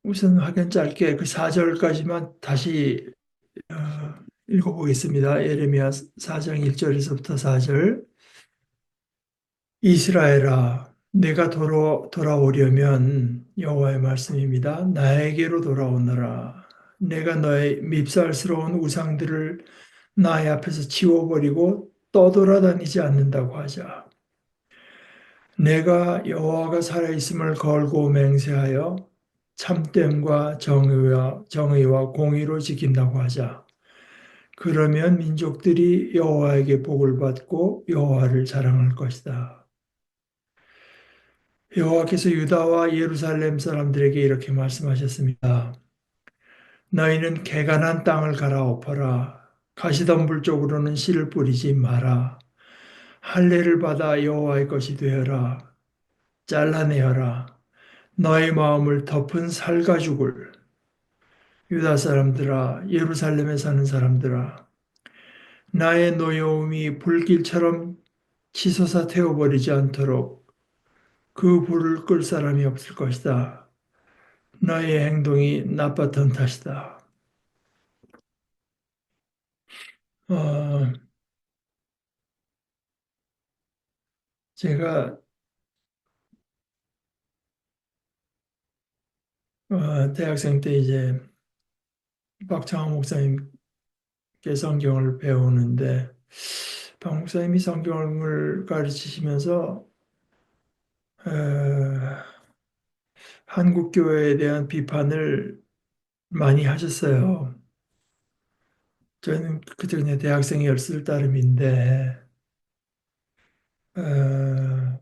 우선 확연 짧게 그 4절까지만 다시 어, 읽어보겠습니다. 예레미야 4장 1절에서부터 4절. 이스라엘아, 내가 돌아오려면 여호와의 말씀입니다. 나에게로 돌아오너라. 내가 너의 밉살스러운 우상들을 나의 앞에서 지워버리고 떠돌아다니지 않는다고 하자. 내가 여호와가 살아있음을 걸고 맹세하여 참됨과 정의와 공의로 지킨다고 하자. 그러면 민족들이 여호와에게 복을 받고 여호와를 자랑할 것이다. 여호와께서 유다와 예루살렘 사람들에게 이렇게 말씀하셨습니다. 너희는 개간한 땅을 갈아엎어라. 가시덤불 쪽으로는 씨를 뿌리지 마라. 할례를 받아 여호와의 것이 되어라. 잘라내어라. 너의 마음을 덮은 살가죽을 유다 사람들아 예루살렘에 사는 사람들아 나의 노여움이 불길처럼 치솟아 태워버리지 않도록 그 불을 끌 사람이 없을 것이다. 너의 행동이 나빴던 탓이다. 어, 제가 대학생 때 이제 박창호 목사님께 성경을 배우는데 박 목사님이 성경을 가르치시면서 한국 교회에 대한 비판을 많이 하셨어요. 저는 그때 그냥 대학생이었을 따름인데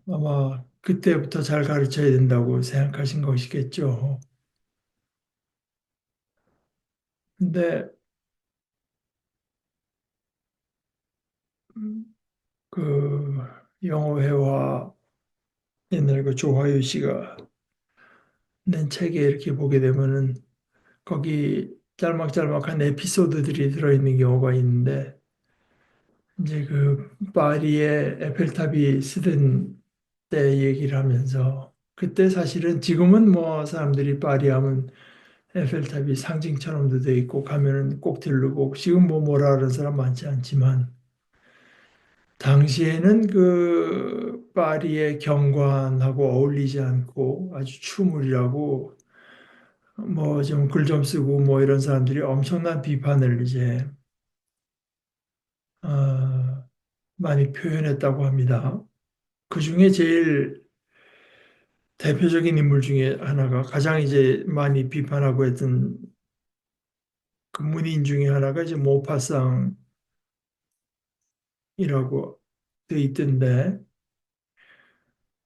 아마 그때부터 잘 가르쳐야 된다고 생각하신 것이겠죠. 근데 그 영어회화 옛날 그 조화유 씨가 낸 책에 이렇게 보게 되면은 거기 짤막짤막한 에피소드들이 들어있는 경우가 있는데 이제 그 파리에 에펠탑이 쓰던 때 얘기를 하면서 그때 사실은 지금은 뭐 사람들이 파리 하면 에펠탑이 상징처럼도 돼 있고 가면은 꼭 들르고 지금 뭐 뭐라 그러는 사람 많지 않지만 당시에는 그 파리의 경관하고 어울리지 않고 아주 추물이라고 뭐 좀 글 좀 쓰고 뭐 이런 사람들이 엄청난 비판을 이제 어, 많이 표현했다고 합니다. 그 중에 제일 대표적인 인물 중에 하나가 가장 이제 많이 비판하고 했던 그 문인 중에 하나가 이제 모파상이라고 돼 있던데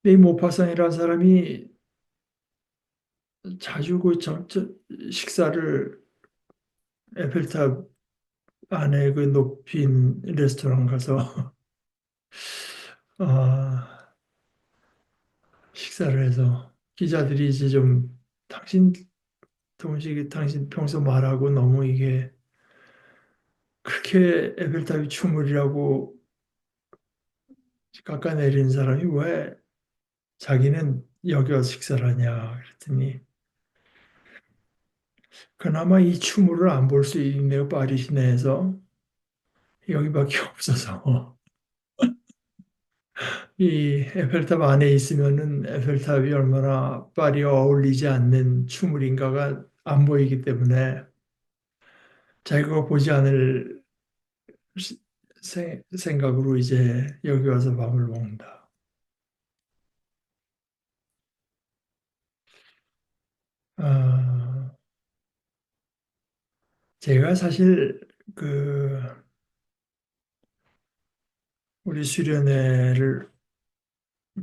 이 모파상이라는 사람이 자주 그 식사를 에펠탑 안에 그 높인 레스토랑 가서 아, 식사를 해서 기자들이 이제 좀 당신 동식이 당신 평소 말하고 너무 이게 그렇게 에펠탑이 추물이라고 깎아내리는 사람이 왜 자기는 여기 와서 식사를 하냐 그랬더니 그나마 이 추물을 안 볼 수 있네요 파리 시내에서 여기밖에 없어서 이 에펠탑 안에 있으면은 에펠탑이 얼마나 파리와 어울리지 않는 추물인가가 안 보이기 때문에 자기가 보지 않을 생각으로 이제 여기 와서 밥을 먹는다. 아, 제가 사실 그 우리 수련회를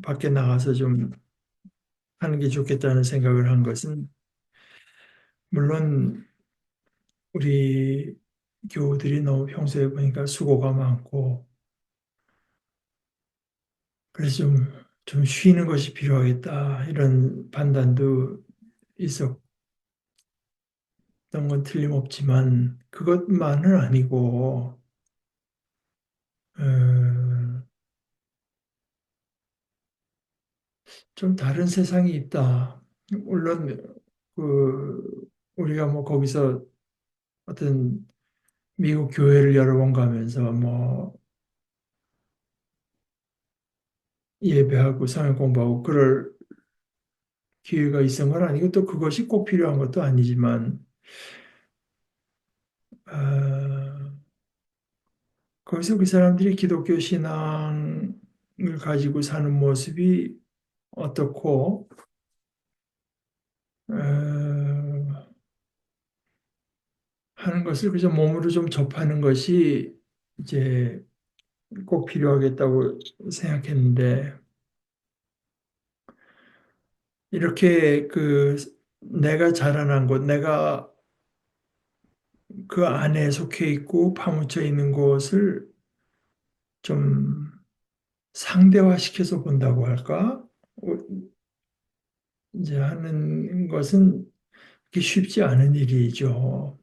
밖에 나가서 좀 하는 게 좋겠다는 생각을 한 것은 물론 우리 교우들이 너무 평소에 보니까 수고가 많고 그래서 좀 쉬는 것이 필요하겠다 이런 판단도 있었던 건 틀림없지만 그것만은 아니고 어, 좀 다른 세상이 있다. 물론 그 우리가 뭐 거기서 어떤 미국 교회를 여러 번 가면서 뭐 예배하고 성경 공부하고 그럴 기회가 있은 건 아니고 또 그것이 꼭 필요한 것도 아니지만 어, 거기서 그 사람들이 기독교 신앙을 가지고 사는 모습이 어떻고 하는 것을 그저 몸으로 좀 접하는 것이 이제 꼭 필요하겠다고 생각했는데 이렇게 그 내가 자라난 곳, 내가 그 안에 속해 있고 파묻혀 있는 곳을 좀 상대화시켜서 본다고 할까? 어, 이제 하는 것은 그렇게 쉽지 않은 일이죠.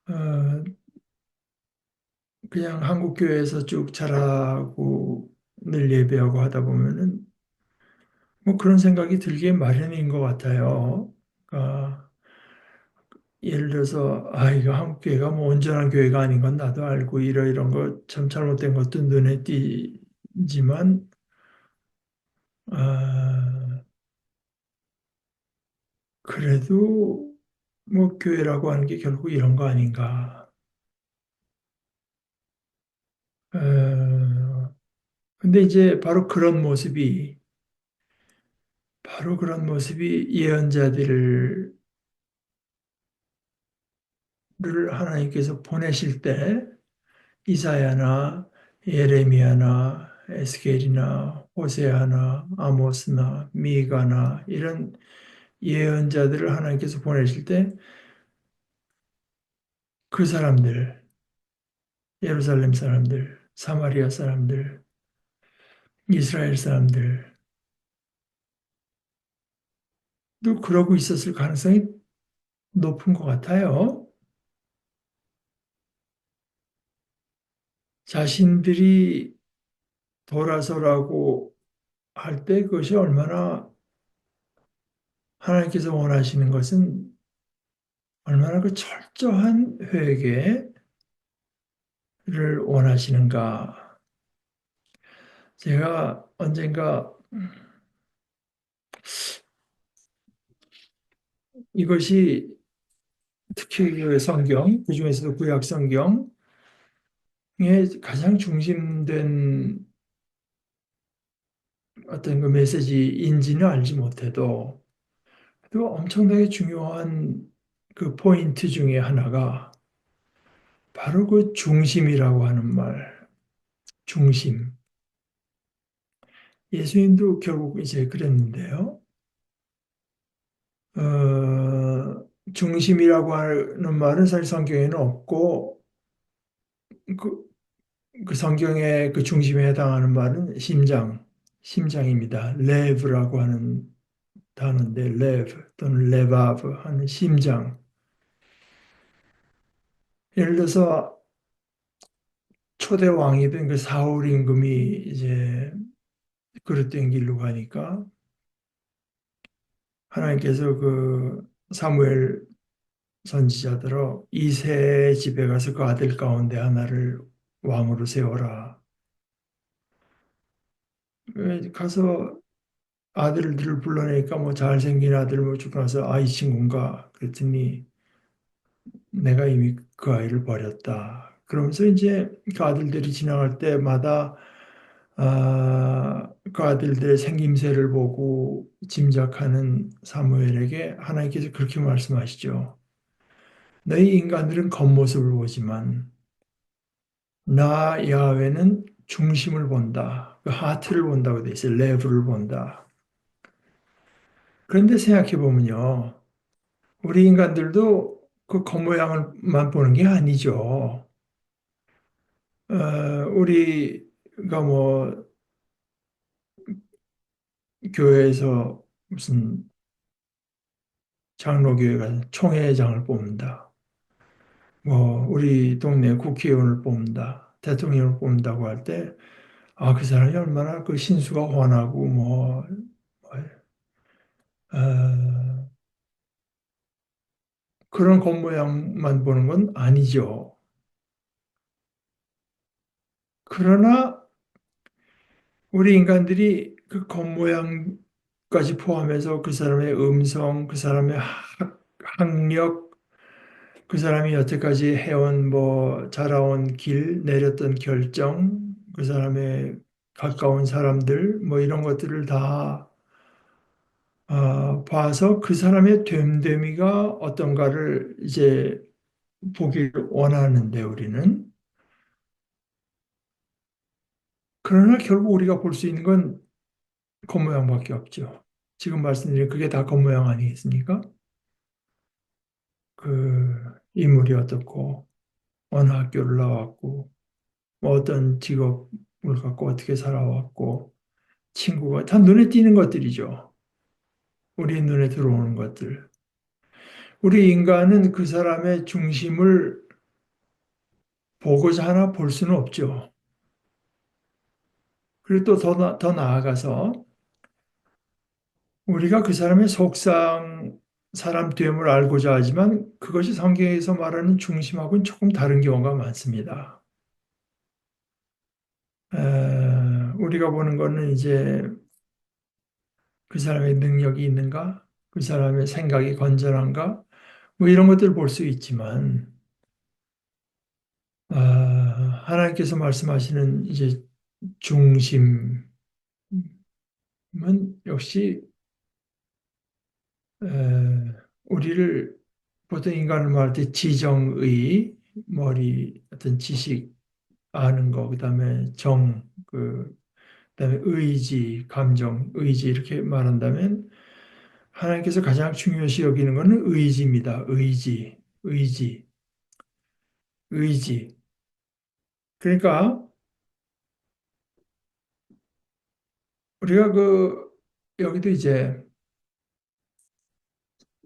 어, 그냥 한국 교회에서 쭉 자라고 늘 예배하고 하다 보면은 뭐 그런 생각이 들기 마련인 것 같아요. 그러니까 예를 들어서 이거 한국 교회가 뭐 온전한 교회가 아닌 건 나도 알고 이런 거 참 잘못된 것도 눈에 띄지만 아, 그래도 뭐 교회라고 하는 게 결국 이런 거 아닌가. 어, 근데 이제 바로 그런 모습이 예언자들을 하나님께서 보내실 때 이사야나 예레미야나 에스겔이나 호세아나 아모스나 미가나 이런 예언자들을 하나님께서 보내실 때 그 사람들, 예루살렘 사람들, 사마리아 사람들, 이스라엘 사람들도 그러고 있었을 가능성이 높은 것 같아요. 자신들이 돌아서라고 할 때 그것이 얼마나 하나님께서 원하시는 것은 얼마나 그 철저한 회개를 원하시는가. 제가 언젠가 이것이 특히 그 성경, 그중에서도 구약 성경에 가장 중심된 어떤 그 메시지인지는 알지 못해도 또 엄청나게 중요한 그 포인트 중에 하나가 바로 그 중심이라고 하는 말, 중심. 예수님도 결국 이제 그랬는데요. 중심이라고 하는 말은 사실 성경에는 없고 그, 그 성경의 그 중심에 해당하는 말은 심장입니다. 레브라고 하는 단어인데 레브 또는 레바브 하는 심장. 예를 들어서 초대 왕이던 그 사울 임금이 이제 그릇된 길로 가니까 하나님께서 그 사무엘 선지자들어 이세 집에 가서 그 아들 가운데 하나를 왕으로 세워라. 가서 아들들을 불러내니까 뭐 잘생긴 아들 뭐 주고 나서 이 친구인가 그랬더니 내가 이미 그 아이를 버렸다. 그러면서 이제 그 아들들이 지나갈 때마다 그 아들들의 생김새를 보고 짐작하는 사무엘에게 하나님께서 그렇게 말씀하시죠. 너희 인간들은 겉모습을 보지만 나 야훼는 중심을 본다. 그 하트를 본다고 돼 있어요. 레브를 본다. 그런데 생각해 보면요. 우리 인간들도 그 겉모양을만 보는 게 아니죠. 우리가 뭐 교회에서 무슨 장로교회 가 총회장을 뽑는다. 뭐 우리 동네 국회의원을 뽑는다. 대통령을 뽑는다고 할 때, 그 사람이 얼마나 그 신수가 훤하고 뭐 그런 겉모양만 보는 건 아니죠. 그러나 우리 인간들이 그 겉모양까지 포함해서 그 사람의 음성, 그 사람의 학력, 그 사람이 여태까지 해온 자라온 길, 내렸던 결정, 그 사람의 가까운 사람들, 이런 것들을 다 봐서 그 사람의 됨됨이가 어떤가를 이제 보기를 원하는데 우리는. 그러나 결국 우리가 볼 수 있는 건 겉모양밖에 없죠. 지금 말씀드린 그게 다 겉모양 아니겠습니까? 그 인물이 어떻고, 어느 학교를 나왔고, 어떤 직업을 갖고 어떻게 살아왔고, 친구가 다 눈에 띄는 것들이죠. 우리 눈에 들어오는 것들. 우리 인간은 그 사람의 중심을 보고자 하나 볼 수는 없죠. 그리고 또 더 나아가서 우리가 그 사람의 속상, 사람 됨을 알고자 하지만 그것이 성경에서 말하는 중심하고는 조금 다른 경우가 많습니다. 우리가 보는 거는 이제 그 사람의 능력이 있는가, 그 사람의 생각이 건전한가, 이런 것들을 볼 수 있지만, 하나님께서 말씀하시는 이제 중심은 역시 우리를 보통 인간을 말할 때 지정의, 머리, 어떤 지식, 아는 거, 그다음에 그다음에 의지, 감정, 의지 이렇게 말한다면 하나님께서 가장 중요시 여기는 것은 의지입니다. 의지, 의지. 그러니까 우리가 여기도 이제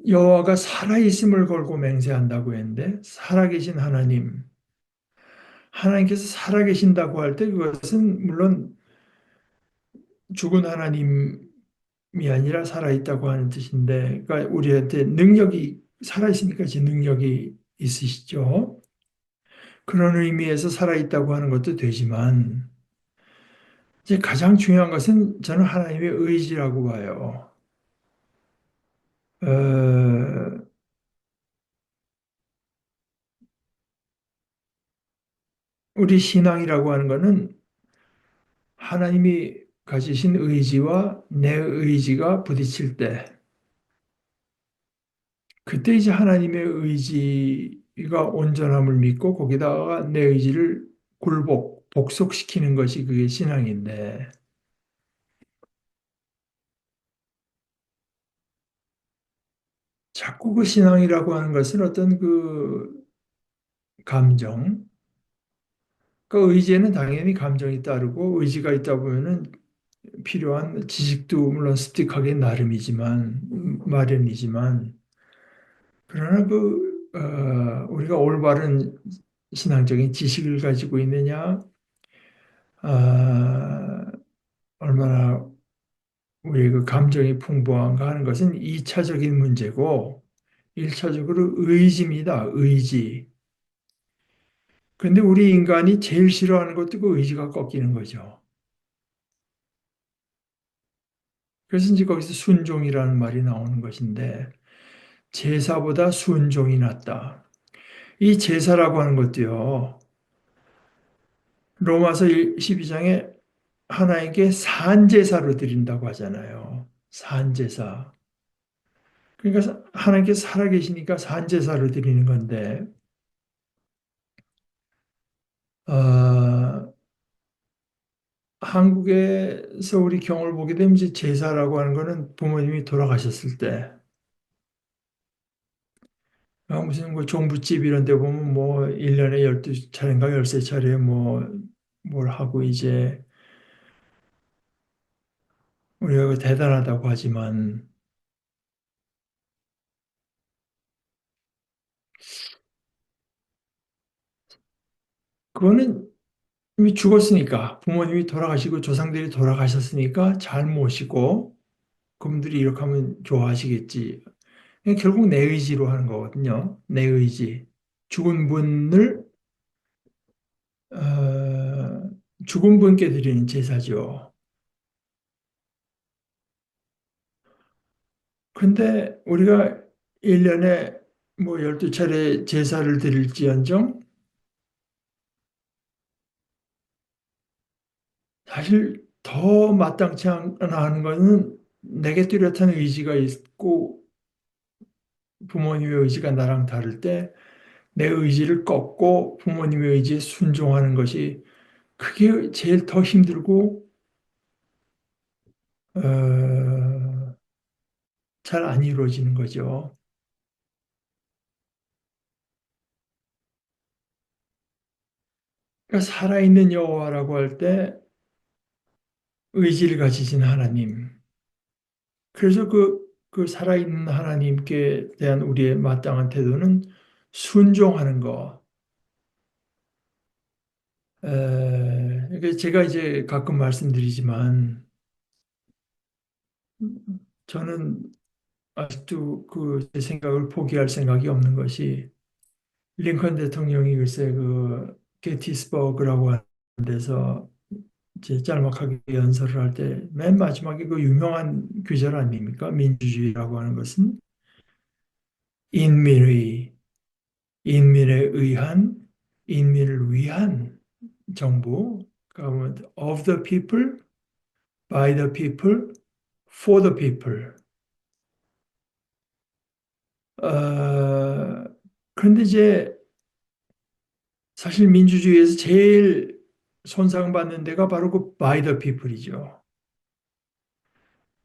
여호와가 살아있음을 걸고 맹세한다고 했는데 살아계신 하나님께서 살아계신다고 할 때 그것은 물론 죽은 하나님이 아니라 살아있다고 하는 뜻인데, 그러니까 우리한테 능력이 살아있으니까 제 능력이 있으시죠. 그런 의미에서 살아있다고 하는 것도 되지만 이제 가장 중요한 것은 저는 하나님의 의지라고 봐요. 어, 우리 신앙이라고 하는 것은 하나님이 가지신 의지와 내 의지가 부딪힐 때, 그때 이제 하나님의 의지가 온전함을 믿고 거기다가 내 의지를 복속시키는 것이 그게 신앙인데, 자꾸 그 신앙이라고 하는 것은 어떤 그 감정, 그 의지에는 당연히 감정이 따르고 의지가 있다 보면은 필요한 지식도 물론 습득하기 나름이지만 마련이지만 그러나 우리가 올바른 신앙적인 지식을 가지고 있느냐, 아, 얼마나 우리의 그 감정이 풍부한가 하는 것은 2차적인 문제고 1차적으로 의지입니다. 의지. 그런데 우리 인간이 제일 싫어하는 것도 그 의지가 꺾이는 거죠. 그래서 이제 거기서 순종이라는 말이 나오는 것인데 제사보다 순종이 낫다. 이 제사라고 하는 것도요. 로마서 12장에 하나님께 산제사로 드린다고 하잖아요. 산제사. 그러니까 하나님께서 살아계시니까 산제사를 드리는 건데 어, 한국에서 우리 경을 보게 되면 이제 제사라고 하는 거는 부모님이 돌아가셨을 때 무슨 종부집 이런 데 보면 1년에 12차례인가 13차례 뭘 하고 이제 우리가 대단하다고 하지만 그거는 이미 죽었으니까 부모님이 돌아가시고 조상들이 돌아가셨으니까 잘 모시고 그분들이 이렇게 하면 좋아하시겠지. 결국 내 의지로 하는 거거든요. 내 의지. 죽은 분을 죽은 분께 드리는 제사죠. 근데 우리가 1년에 뭐 12차례 제사를 드릴지언정 사실 더 마땅치 않아 하는 것은 내게 뚜렷한 의지가 있고 부모님의 의지가 나랑 다를 때 내 의지를 꺾고 부모님의 의지에 순종하는 것이 그게 제일 더 힘들고 잘 안 이루어지는 거죠. 그러니까 살아있는 여호와라고 할 때 의지를 가지신 하나님. 그래서 그 살아있는 하나님께 대한 우리의 마땅한 태도는 순종하는 거. 제가 이제 가끔 말씀드리지만 저는 아직도 그 제 생각을 포기할 생각이 없는 것이 링컨 대통령이 글쎄 그 게티스버그라고 하는 데서 이제 짤막하게 연설을 할 때 맨 마지막에 그 유명한 구절 아닙니까? 민주주의라고 하는 것은 인민의, 인민에 의한, 인민을 위한 정부, government of the people, by the people, for the people. 그런데 이제 사실 민주주의에서 제일 손상받는 데가 바로 그 by the people이죠.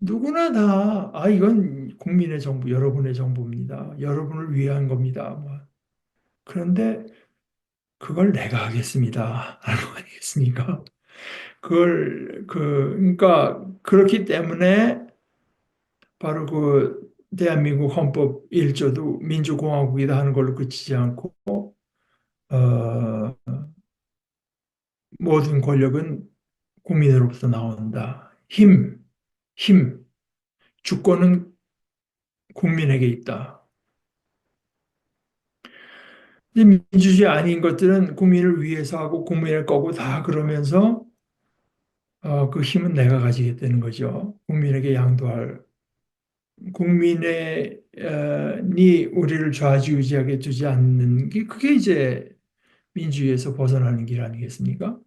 누구나 다, 이건 국민의 정부, 여러분의 정부입니다. 여러분을 위한 겁니다. 뭐. 그런데 그걸 내가 하겠습니다. 하는 거 아니겠습니까? 그러니까 그렇기 때문에 바로 그 대한민국 헌법 1조도 민주공화국이다 하는 걸로 그치지 않고, 어, 모든 권력은 국민으로부터 나온다. 힘, 주권은 국민에게 있다. 이제 민주주의 아닌 것들은 국민을 위해서 하고 국민의 거고 다 그러면서 그 힘은 내가 가지겠다는 거죠. 국민에게 양도할 국민의 니 우리를 좌지우지하게 두지 않는 게 그게 이제 민주주의에서 벗어나는 길 아니겠습니까?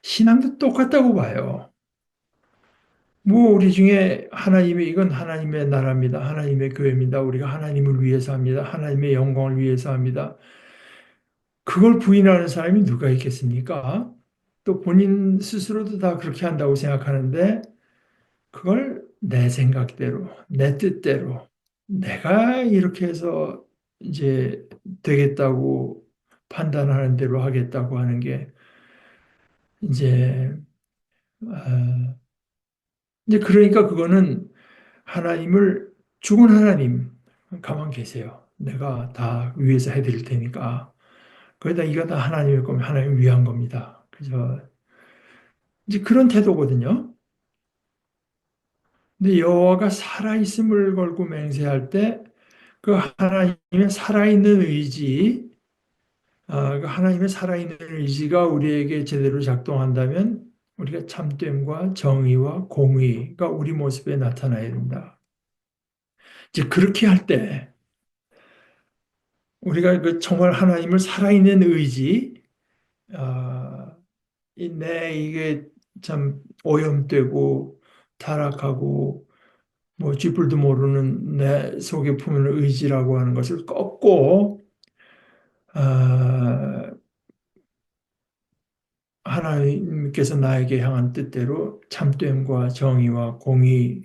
신앙도 똑같다고 봐요. 뭐 우리 중에 하나님의 이건 하나님의 나라입니다. 하나님의 교회입니다. 우리가 하나님을 위해서 합니다. 하나님의 영광을 위해서 합니다. 그걸 부인하는 사람이 누가 있겠습니까? 또 본인 스스로도 다 그렇게 한다고 생각하는데 그걸 내 생각대로, 내 뜻대로 내가 이렇게 해서 이제 되겠다고 판단하는 대로 하겠다고 하는 게 이제 이제 그러니까 그거는 하나님을 죽은 하나님 가만 계세요. 내가 다 위해서 해드릴 테니까. 거기다 이거 다 하나님의 거면 하나님 위한 겁니다. 그래서 이제 그런 태도거든요. 근데 여호와가 살아있음을 걸고 맹세할 때 그 하나님의 살아있는 의지, 그 하나님의 살아있는 의지가 우리에게 제대로 작동한다면 우리가 참됨과 정의와 공의가 우리 모습에 나타나야 된다. 이제 그렇게 할 때 우리가 그 정말 하나님을 살아있는 의지, 아, 이게 참 오염되고 타락하고 뭐 쥐뿔도 모르는 내 속에 품는 의지라고 하는 것을 꺾고 아, 하나님께서 나에게 향한 뜻대로 참됨과 정의와 공의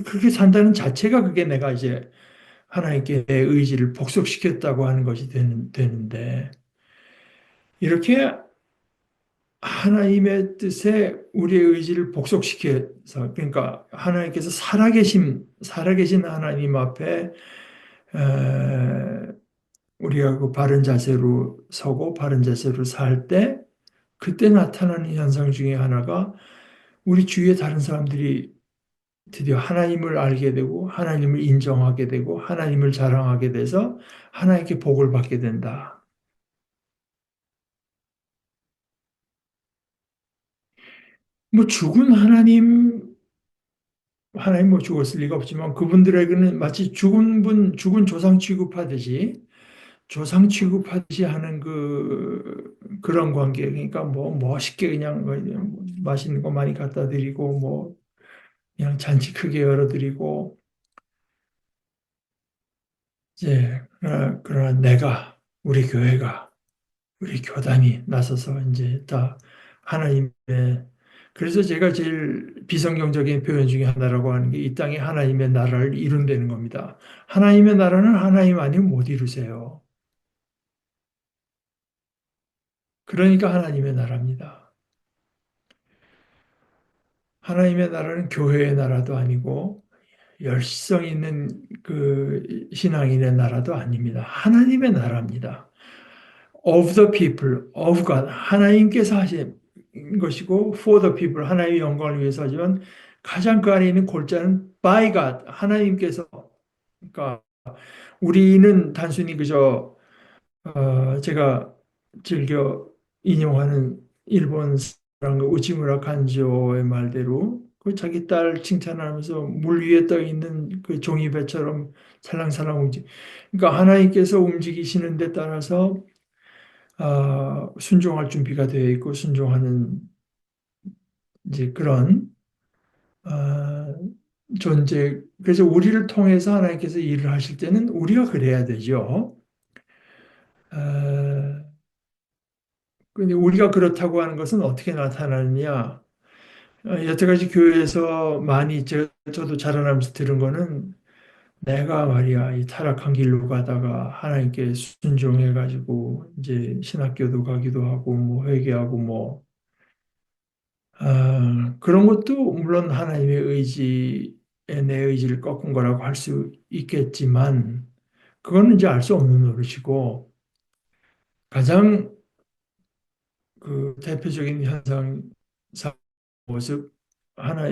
그렇게 산다는 자체가 그게 내가 이제 하나님께 내 의지를 복속시켰다고 하는 것이 되는데 이렇게 하나님의 뜻에 우리의 의지를 복속시켜서 그러니까 하나님께서 살아계신 하나님 앞에 우리가 그 바른 자세로 서고 바른 자세로 살 때 그때 나타나는 현상 중에 하나가 우리 주위에 다른 사람들이 드디어 하나님을 알게 되고 하나님을 인정하게 되고 하나님을 자랑하게 돼서 하나님께 복을 받게 된다. 뭐 죽은 하나님 뭐 죽었을 리가 없지만 그분들에게는 마치 죽은 조상 취급하듯이 하는 그런 관계. 그러니까 뭐 멋있게 그냥 뭐 맛있는 거 많이 갖다 드리고 뭐 그냥 잔치 크게 열어드리고 이제 그러나 우리 교회가 우리 교단이 나서서 이제 다 하나님의 그래서 제가 제일 비성경적인 표현 중에 하나라고 하는 게 이 땅에 하나님의 나라를 이룬다는 겁니다. 하나님의 나라는 하나님 아니면 못 이루세요. 그러니까 하나님의 나라입니다. 하나님의 나라는 교회의 나라도 아니고 열성 있는 그 신앙인의 나라도 아닙니다. 하나님의 나라입니다. Of the people, of God. 하나님께서 하신 것이고 for the people, 하나님의 영광을 위해서 하지만 가장 그 안에 있는 골자는 by God, 하나님께서. 그러니까 우리는 단순히 그저 제가 즐겨 인용하는 일본 사람 우치무라 간조의 말대로 그 자기 딸 칭찬하면서 물 위에 떠 있는 그 종이배처럼 살랑살랑 그러니까 하나님께서 움직이시는 데 따라서 순종할 준비가 되어 있고 순종하는 이제 그런 아, 존재. 그래서 우리를 통해서 하나님께서 일을 하실 때는 우리가 그래야 되죠. 아, 근데 우리가 그렇다고 하는 것은 어떻게 나타나느냐? 여태까지 교회에서 많이 저도 자라나면서 들은 거는 내가 말이야 이 타락한 길로 가다가 하나님께 순종해가지고 이제 신학교도 가기도 하고 뭐 회개하고 뭐 그런 것도 물론 하나님의 의지에 내 의지를 꺾은 거라고 할 수 있겠지만 그거는 이제 알 수 없는 노릇이고 가장 그 대표적인 현상 모습 하나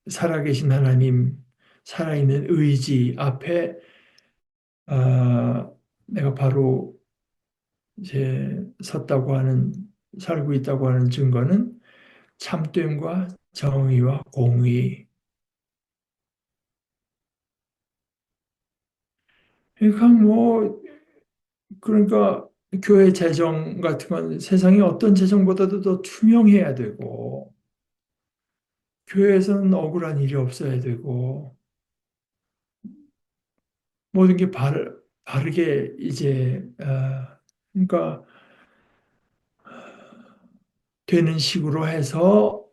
살아계신 하나님 살아있는 의지 앞에 내가 바로 이제 섰다고 하는 살고 있다고 하는 증거는 참됨과 정의와 공의. 그러니까 교회 재정 같은 건 세상의 어떤 재정보다도 더 투명해야 되고 교회에서는 억울한 일이 없어야 되고 모든 게 바르게 이제 그러니까 되는 식으로 해서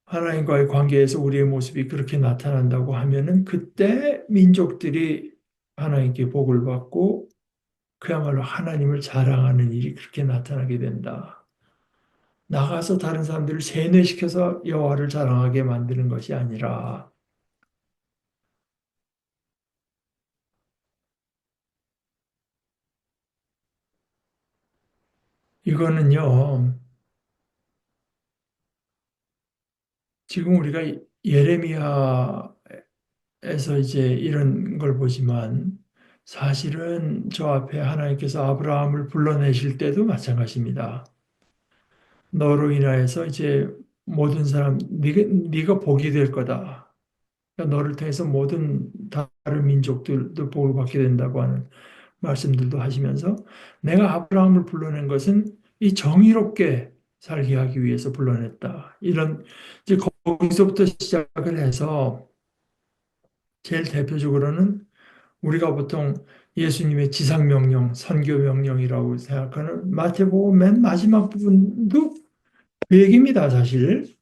하나님과의 관계에서 우리의 모습이 그렇게 나타난다고 하면은 그때 민족들이 하나님께 복을 받고 그야말로 하나님을 자랑하는 일이 그렇게 나타나게 된다. 나가서 다른 사람들을 세뇌시켜서 여호와를 자랑하게 만드는 것이 아니라 이거는요. 지금 우리가 예레미야에서 이제 이런 걸 보지만 사실은 저 앞에 하나님께서 아브라함을 불러내실 때도 마찬가지입니다. 너로 인하여서 이제 모든 사람 네가 복이 될 거다. 그러니까 너를 통해서 모든 다른 민족들도 복을 받게 된다고 하는 말씀들도 하시면서 내가 아브라함을 불러낸 것은 이 정의롭게 살게 하기 위해서 불러냈다. 이런 이제 거기서부터 시작을 해서 제일 대표적으로는 우리가 보통 예수님의 지상명령, 선교명령이라고 생각하는 마태복음 맨 마지막 부분도 그 얘기입니다, 사실.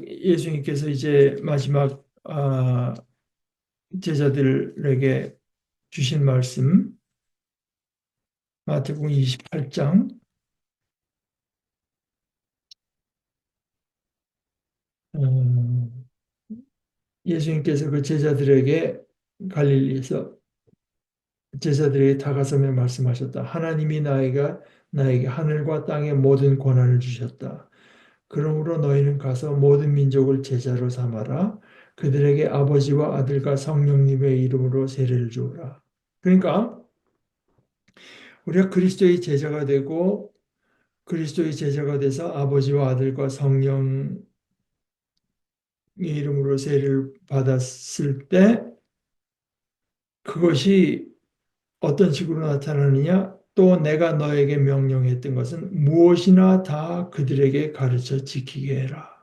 예수님께서 이제 마지막 제자들에게 주신 말씀, 마태복음 28장, 예수님께서 그 제자들에게 갈릴리에서 제자들에게 다가서며 말씀하셨다. 하나님이 나에게 하늘과 땅의 모든 권한을 주셨다. 그러므로 너희는 가서 모든 민족을 제자로 삼아라. 그들에게 아버지와 아들과 성령님의 이름으로 세례를 주어라. 그러니까 우리가 그리스도의 제자가 되고 그리스도의 제자가 돼서 아버지와 아들과 성령의 이름으로 세례를 받았을 때 그것이 어떤 식으로 나타나느냐? 또 내가 너에게 명령했던 것은 무엇이나 다 그들에게 가르쳐 지키게 해라.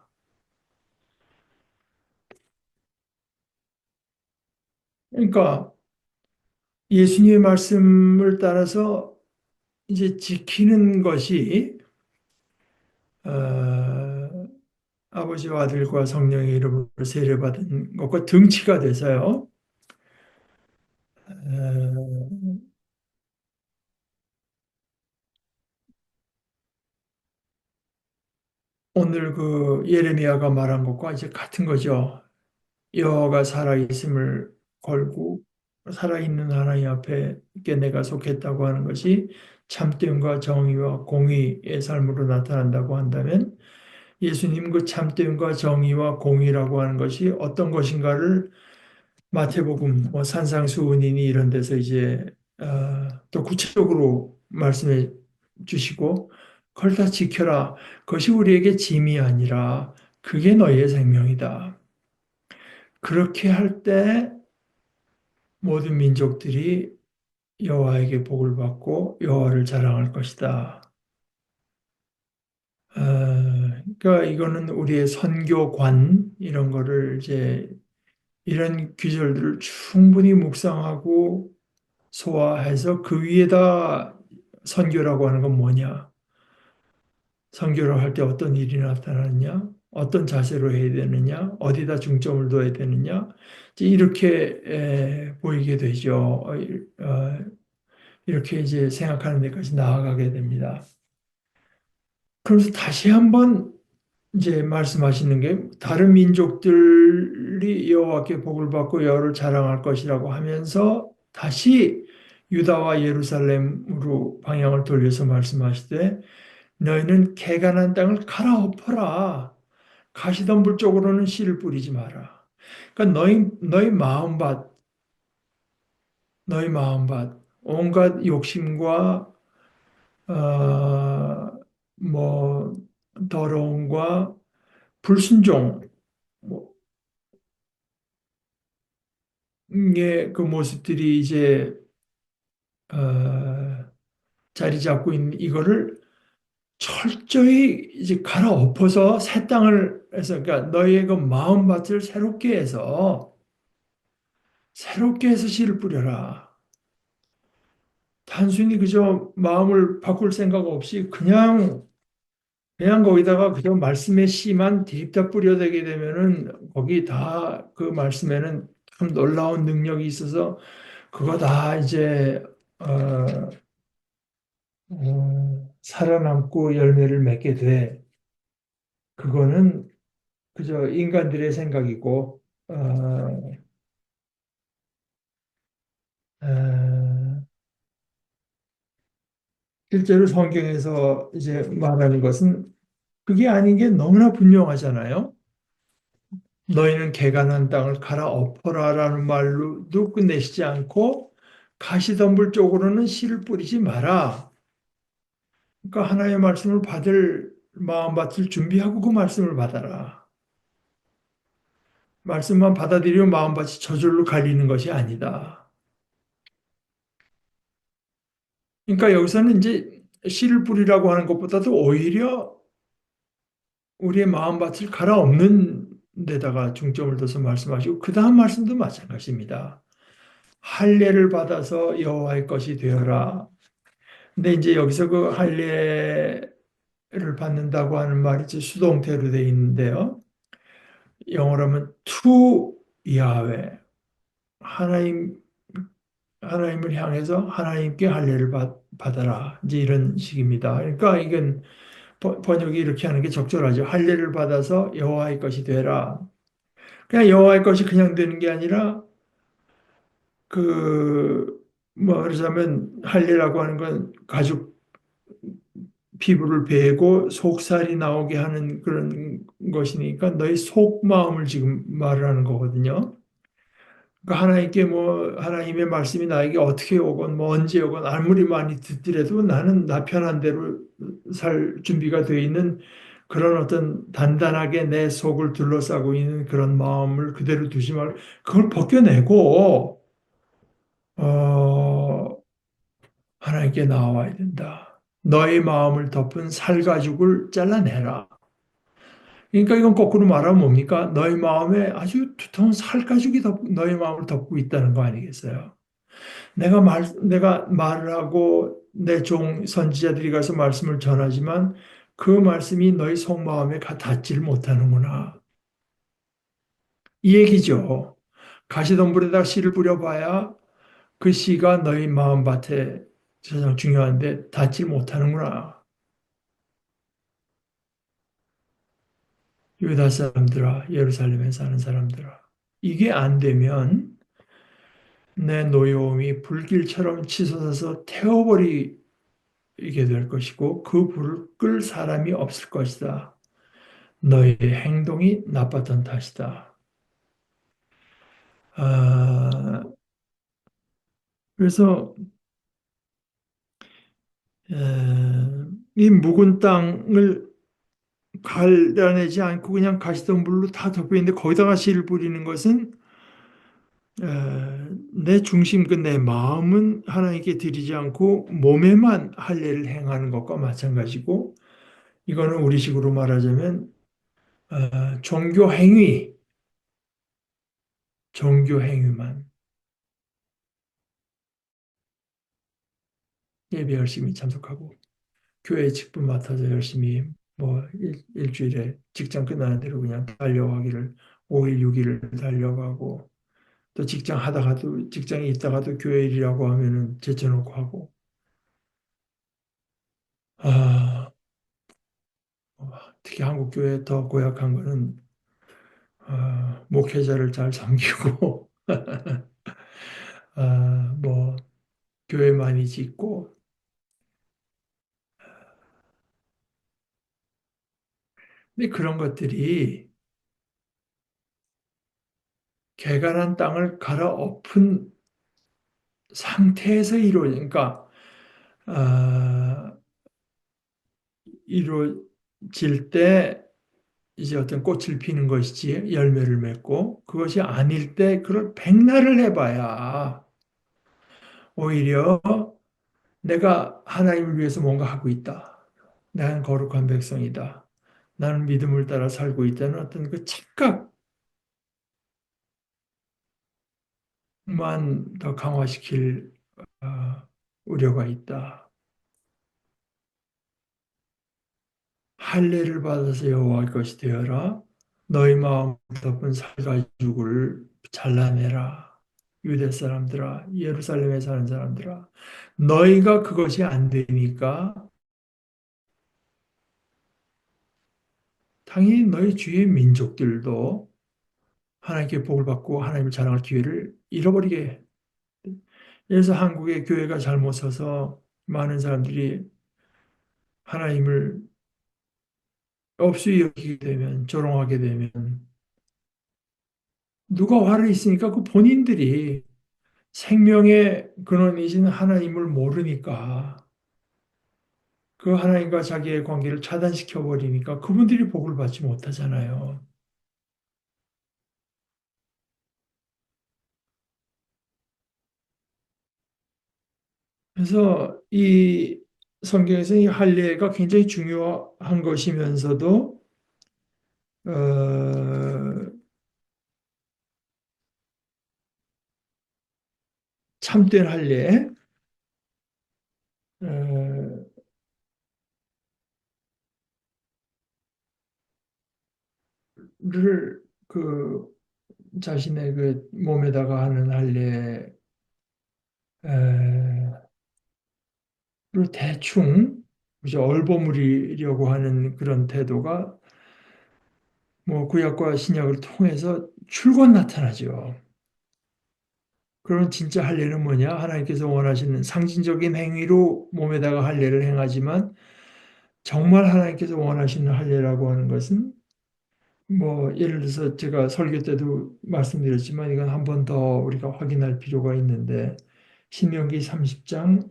그러니까 예수님의 말씀을 따라서 이제 지키는 것이 아버지와 아들과 성령의 이름으로 세례받은 것과 등치가 돼서요. 어, 오늘 그 예레미야가 말한 것과 이제 같은 거죠. 여호와가 살아있음을 걸고 살아있는 하나님 앞에 있게 내가 속했다고 하는 것이 참됨과 정의와 공의의 삶으로 나타난다고 한다면 예수님 그 참됨과 정의와 공의라고 하는 것이 어떤 것인가를 마태복음, 뭐 산상수훈이니 이런 데서 이제 또 구체적으로 말씀해 주시고 그걸 다 지켜라. 그것이 우리에게 짐이 아니라 그게 너희의 생명이다. 그렇게 할 때 모든 민족들이 여호와에게 복을 받고 여호와를 자랑할 것이다. 그러니까 이거는 우리의 선교관 이런 거를 이제 이런 귀절들을 충분히 묵상하고 소화해서 그 위에다 선교라고 하는 건 뭐냐? 선교를 할 때 어떤 일이 나타나느냐? 어떤 자세로 해야 되느냐? 어디다 중점을 둬야 되느냐? 이제 이렇게 보이게 되죠. 이렇게 이제 생각하는 데까지 나아가게 됩니다. 그러면서 다시 한번 이제 말씀하시는 게 다른 민족들이 여호와께 복을 받고 여호와를 자랑할 것이라고 하면서 다시 유다와 예루살렘으로 방향을 돌려서 말씀하시되 너희는 개간한 땅을 갈아엎어라. 가시덤불 쪽으로는 씨를 뿌리지 마라. 그러니까 너희 마음밭, 너희 마음밭, 온갖 욕심과 뭐 더러움과 불순종의 그 모습들이 이제 어, 자리 잡고 있는 이거를 철저히 이제 갈아엎어서 새 땅을 해서 그러니까 너희의 그 마음밭을 새롭게 해서 씨를 뿌려라. 단순히 그저 마음을 바꿀 생각 없이 그냥 거기다가 그저 말씀의 씨만 딥다 뿌려대게 되면은 거기 다 그 말씀에는 참 놀라운 능력이 있어서 그거 다 이제 어, 살아남고 열매를 맺게 돼. 그거는 그저 인간들의 생각이고 어, 실제로 성경에서 이제 말하는 것은 그게 아닌 게 너무나 분명하잖아요. 너희는 개간한 땅을 갈아엎어라라는 말로도 끝내시지 않고 가시덤불 쪽으로는 씨를 뿌리지 마라. 그러니까 하나님의 말씀을 받을 마음밭을 준비하고 그 말씀을 받아라. 말씀만 받아들이면 마음밭이 저절로 갈리는 것이 아니다. 그러니까 여기서는 이제 씨를 뿌리라고 하는 것보다도 오히려 우리의 마음밭을 갈아엎는 데다가 중점을 둬서 말씀하시고 그 다음 말씀도 마찬가지입니다. 할례를 받아서 여호와의 것이 되어라. 근데 이제 여기서 그 할례를 받는다고 하는 말이 이제 수동태로 되어 있는데요. 영어로 하면 to 야훼 하나님 하나님을 향해서 하나님께 할례를 받아라. 이제 이런 식입니다. 그러니까 이건 번역이 이렇게 하는 게 적절하죠. 할례를 받아서 여호와의 것이 되라. 그냥 여호와의 것이 그냥 되는 게 아니라 그 뭐 그러자면 할례라고 하는 건 가죽 피부를 베고 속살이 나오게 하는 그런 것이니까 너희 속마음을 지금 말을 하는 거거든요. 그러니까 하나님께 뭐 하나님의 말씀이 나에게 어떻게 오건 뭐 언제 오건 아무리 많이 듣더라도 나는 나 편한 대로 살 준비가 되어 있는 그런 어떤 단단하게 내 속을 둘러싸고 있는 그런 마음을 그대로 두지 말고 그걸 벗겨내고 어 하나님께 나와야 된다. 너의 마음을 덮은 살가죽을 잘라내라. 그러니까 이건 거꾸로 말하면 뭡니까? 너의 마음에 아주 두터운 살가죽이 너의 마음을 덮고 있다는 거 아니겠어요? 내가 말을 하고 내 종 선지자들이 가서 말씀을 전하지만 그 말씀이 너희 속마음에 닿지를 못하는구나. 이 얘기죠. 가시덤불에다 씨를 뿌려봐야 그 씨가 너희 마음밭에 가장 중요한데 닿지 못하는구나. 유다 사람들아, 예루살렘에 사는 사람들아. 이게 안 되면 내 노여움이 불길처럼 치솟아서 태워버리게 될 것이고 그 불을 끌 사람이 없을 것이다. 너의 행동이 나빴던 탓이다. 아, 그래서 이 묵은 땅을 갈라내지 않고 그냥 가시덤불로 다 덮여 있는데 거기다가 씨를 뿌리는 것은 내 중심, 내 마음은 하나님께 드리지 않고 몸에만 할례를 행하는 것과 마찬가지고 이거는 우리식으로 말하자면 종교 행위, 종교 행위만 예배 열심히 참석하고 교회 직분 맡아서 열심히 뭐 일주일에 직장 끝나는 대로 그냥 달려가기를 5일, 6일을 달려가고 또 직장 하다가도 직장에 있다가도 교회 일이라고 하면은 제쳐놓고 하고 아 특히 한국 교회 더 고약한 거는 목회자를 잘 섬기고 뭐 교회 많이 짓고 근데 그런 것들이 개간한 땅을 갈아엎은 상태에서 이루어지니까 아, 이루어질 때 이제 어떤 꽃을 피는 것이지 열매를 맺고 그것이 아닐 때 그걸 백날을 해봐야 오히려 내가 하나님을 위해서 뭔가 하고 있다. 나는 거룩한 백성이다. 나는 믿음을 따라 살고 있다는 어떤 그 착각만 더 강화시킬 어, 우려가 있다. 할례를 받아서 여호와의 것이 되어라. 너희 마음 덮은 살가죽을 잘라내라. 유대 사람들아, 예루살렘에 사는 사람들아, 너희가 그것이 안 되니까 당연히 너희 주위의 민족들도 하나님께 복을 받고 하나님을 자랑할 기회를 잃어버리게 해. 그래서 한국의 교회가 잘못 서서 많은 사람들이 하나님을 없이 여기게 되면, 조롱하게 되면 누가 화를 있으니까 그 본인들이 생명의 근원이신 하나님을 모르니까 그 하나님과 자기의 관계를 차단시켜 버리니까 그분들이 복을 받지 못하잖아요. 그래서 이 성경에서 이 할례가 굉장히 중요한 것이면서도 어, 참된 할례를 그 자신의 그 몸에다가 하는 할례를 대충 이제 얼버무리려고 하는 그런 태도가 뭐 구약과 신약을 통해서 줄곧 나타나죠. 그럼 진짜 할례는 뭐냐? 하나님께서 원하시는 상징적인 행위로 몸에다가 할례를 행하지만 정말 하나님께서 원하시는 할례라고 하는 것은 뭐 예를 들어서 제가 설교 때도 말씀드렸지만 이건 한 번 더 우리가 확인할 필요가 있는데 신명기 30장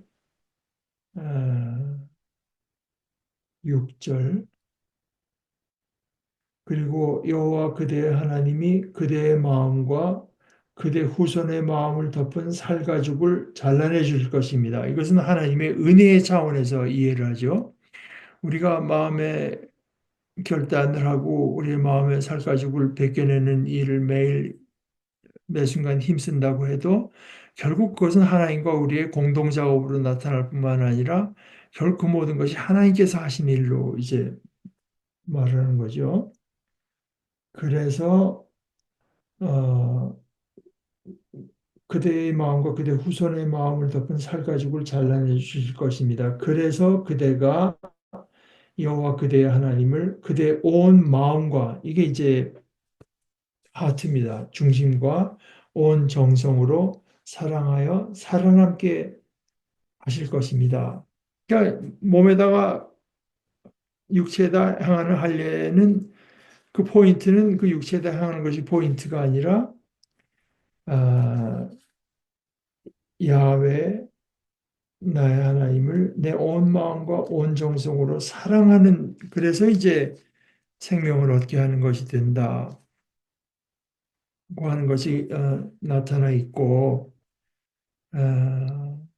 6절 그리고 여호와 그대의 하나님이 그대의 마음과 그대 후손의 마음을 덮은 살가죽을 잘라내 주실 것입니다. 이것은 하나님의 은혜의 차원에서 이해를 하죠. 우리가 마음에 결단을 하고 우리의 마음의 살가죽을 벗겨내는 일을 매일 매 순간 힘쓴다고 해도 결국 그것은 하나님과 우리의 공동 작업으로 나타날 뿐만 아니라 결국 그 모든 것이 하나님께서 하신 일로 이제 말하는 거죠. 그래서 어, 그대의 마음과 그대 후손의 마음을 덮은 살가죽을 잘라내 주실 것입니다. 그래서 그대가 여호와 그대의 하나님을 그대의 온 마음과 이게 이제 하트입니다. 중심과 온 정성으로 사랑하여 살아남게 하실 것입니다. 그러니까 몸에다가 육체에다 향하는 할례는 그 포인트는 그 육체에다 향하는 것이 포인트가 아니라 아, 야훼 나의 하나님을 내 온 마음과 온 정성으로 사랑하는 그래서 이제 생명을 얻게 하는 것이 된다고 하는 것이 나타나 있고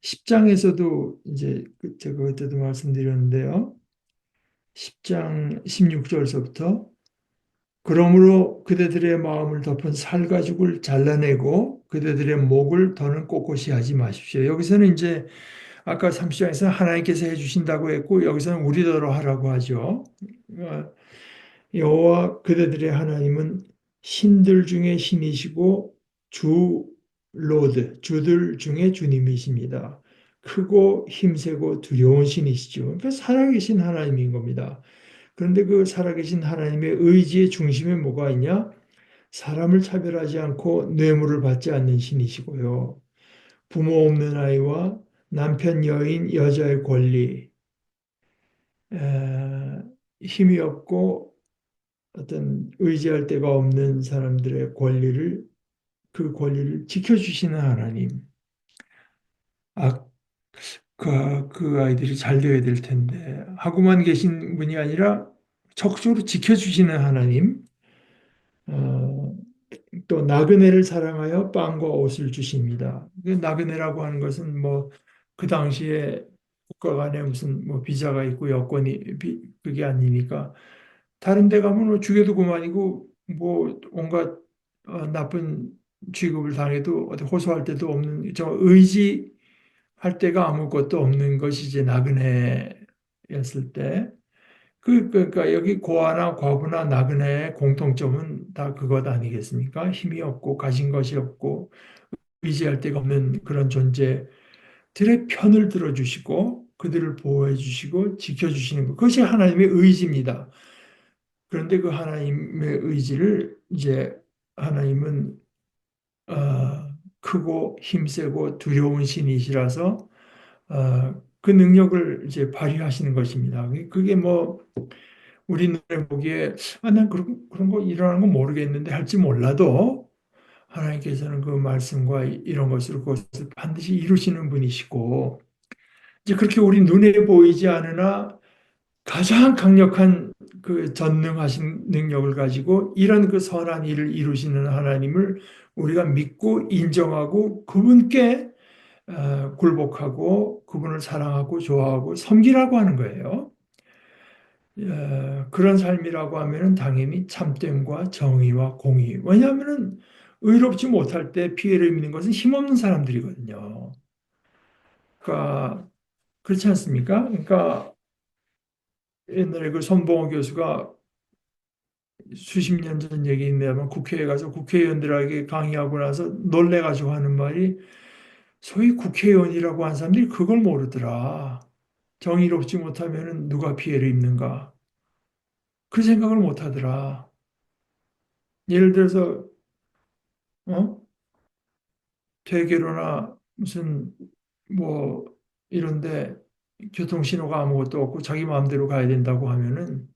10장에서도 이제 제가 그때도 말씀드렸는데요. 10장 16절서부터 그러므로 그대들의 마음을 덮은 살가죽을 잘라내고 그대들의 목을 더는 꼿꼿이 하지 마십시오. 여기서는 이제 아까 30장에서 하나님께서 해주신다고 했고 여기서는 우리더러 하라고 하죠. 어, 여호와 그대들의 하나님은 신들 중에 신이시고 주 로드 주들 중에 주님이십니다. 크고 힘세고 두려운 신이시죠. 그러니까 살아계신 하나님인 겁니다. 그런데 그 살아계신 하나님의 의지의 중심에 뭐가 있냐? 사람을 차별하지 않고 뇌물을 받지 않는 신이시고요. 부모 없는 아이와 남편, 여인, 여자의 권리, 힘이 없고 어떤 의지할 데가 없는 사람들의 권리를 그 권리를 지켜주시는 하나님. 아, 그 아이들이 잘 되어야 될 텐데 하고만 계신 분이 아니라 적극적으로 지켜주시는 하나님. 어, 또 나그네를 사랑하여 빵과 옷을 주십니다. 그 나그네라고 하는 것은 뭐 그 당시에 국가 간에 무슨 뭐 비자가 있고 여건이 그게 아니니까 다른 데 가면 뭐 죽여도 그만이고 뭐 온갖 나쁜 취급을 당해도 어디 호소할 데도 없는 저 의지할 데가 아무것도 없는 것이 이제 나그네였을 때 그러니까 여기 고아나 과부나 나그네의 공통점은 다 그것 아니겠습니까? 힘이 없고 가진 것이 없고 의지할 데가 없는 그런 존재들의 편을 들어주시고 그들을 보호해 주시고 지켜주시는 것. 그것이 하나님의 의지입니다. 그런데 그 하나님의 의지를 이제 하나님은 크고 힘세고 두려운 신이시라서 그 능력을 이제 발휘하시는 것입니다. 그게 뭐 우리 눈에 보기에 난 그런 거 일어나는 거 모르겠는데 할지 몰라도 하나님께서는 그 말씀과 이런 것으로 그것을 반드시 이루시는 분이시고 이제 그렇게 우리 눈에 보이지 않으나 가장 강력한 그 전능하신 능력을 가지고 이런 그 선한 일을 이루시는 하나님을 우리가 믿고 인정하고 그분께 굴복하고 그분을 사랑하고 좋아하고 섬기라고 하는 거예요. 그런 삶이라고 하면은 당연히 참됨과 정의와 공의. 왜냐하면은 의롭지 못할 때 피해를 입는 것은 힘없는 사람들이거든요. 그러니까 그렇지 않습니까? 그러니까 옛날에 그 손봉호 교수가 수십 년 전 얘기인데만 국회에 가서 국회의원들에게 강의하고 나서 놀래가지고 하는 말이 소위 국회의원이라고 한 사람들이 그걸 모르더라. 정의롭지 못하면은 누가 피해를 입는가? 그 생각을 못 하더라. 예를 들어서 어? 퇴계로나 무슨 뭐 이런데 교통신호가 아무것도 없고 자기 마음대로 가야 된다고 하면은,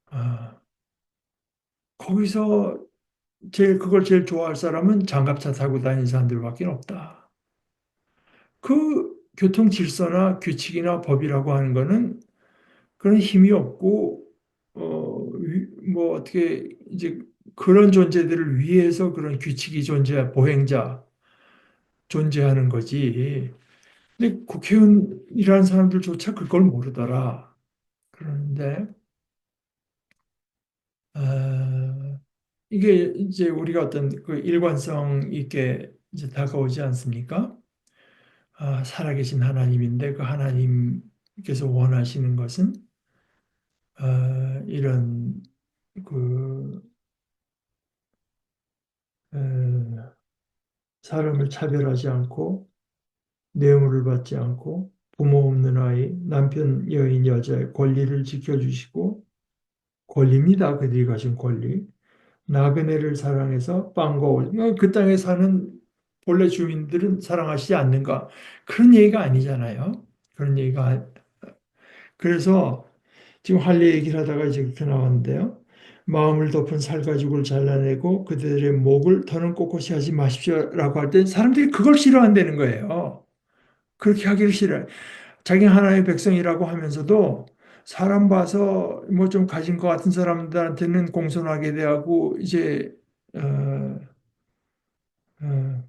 아, 거기서 그걸 제일 좋아할 사람은 장갑차 타고 다니는 사람들밖에 없다. 그 교통 질서나 규칙이나 법이라고 하는 거는 그런 힘이 없고, 뭐 어떻게 이제 그런 존재들을 위해서 그런 규칙이 보행자 존재하는 거지. 근데 국회의원이라는 사람들조차 그걸 모르더라. 그런데 이게 이제 우리가 어떤 그 일관성 있게 이제 다가오지 않습니까? 살아계신 하나님인데 그 하나님께서 원하시는 것은 이런 그 어, 사람을 차별하지 않고 뇌물을 받지 않고 부모 없는 아이, 남편, 여인, 여자의 권리를 지켜주시고 권리입니다. 그들이 가진 권리. 나그네를 사랑해서 빵과 그 땅에 사는 본래 주민들은 사랑하시지 않는가? 그런 얘기가 아니잖아요. 그런 얘기가 그래서 지금 할례 얘기를 하다가 이제 그렇게 나왔는데요. 마음을 덮은 살가죽을 잘라내고 그들의 목을 더는 꼿꼿이 하지 마십시오라고 할 때 사람들이 그걸 싫어한다는 거예요. 그렇게 하기를 싫어요. 자기 하나의 백성이라고 하면서도 사람 봐서 뭐 좀 가진 것 같은 사람들한테는 공손하게 대하고 이제 어,